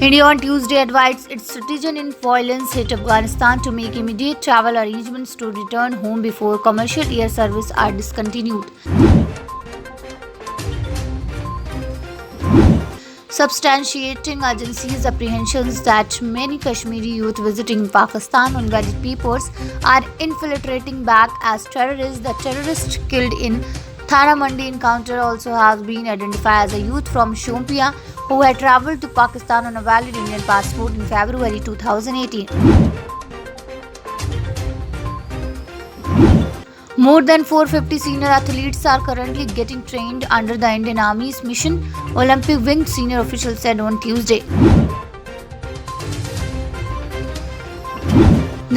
India on Tuesday advised its citizens in violence hit Afghanistan to make immediate travel arrangements to return home before commercial air service are discontinued. Substantiating agencies' apprehensions that many Kashmiri youth visiting Pakistan on valid papers are infiltrating back as terrorists. The terrorist killed in Thana Mandi encounter also has been identified as a youth from Shompia who had travelled to Pakistan on a valid Indian passport in February 2018. More than 450 senior athletes are currently getting trained under the Indian Army's mission, Olympic Wing senior official said on Tuesday.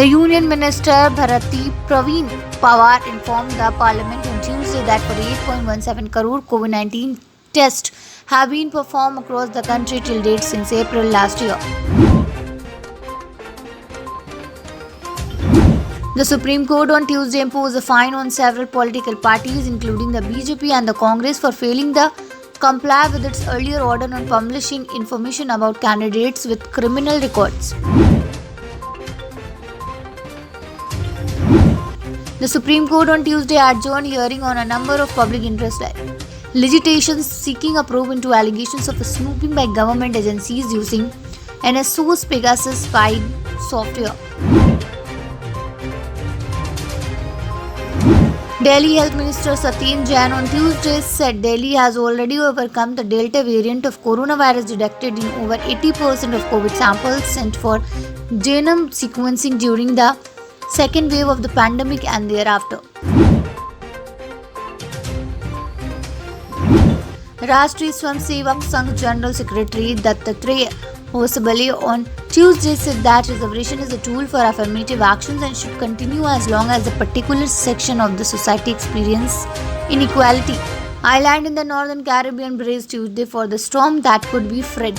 The Union Minister Bharati Praveen Pawar informed the Parliament on Tuesday that for 8.17 crore COVID-19 tests have been performed across the country till date since April last year. The Supreme Court on Tuesday imposed a fine on several political parties, including the BJP and the Congress, for failing to comply with its earlier order on publishing information about candidates with criminal records. The Supreme Court on Tuesday adjourned hearing on a number of public interest litigations seeking a probe into allegations of snooping by government agencies using NSO's Pegasus spy software. Delhi Health Minister Satyam Jain on Tuesday said Delhi has already overcome the Delta variant of coronavirus detected in over 80% of COVID samples sent for genome sequencing during the second wave of the pandemic and thereafter. Rashtriya Swayamsevak Sangh General Secretary Dattatreya Hosabale on Tuesday said that reservation is a tool for affirmative actions and should continue as long as a particular section of the society experiences inequality. Island in the Northern Caribbean braced Tuesday for the storm that could be Fred.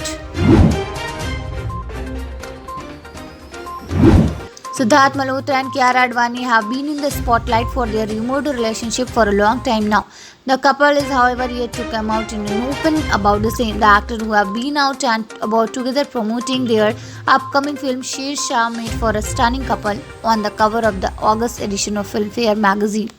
Siddharth Malhotra and Kiara Advani have been in the spotlight for their rumored relationship for a long time now. The couple is, however, yet to come out in an open about the same. The actors who have been out and about together promoting their upcoming film Sher Shah made for a stunning couple on the cover of the August edition of Filmfare magazine.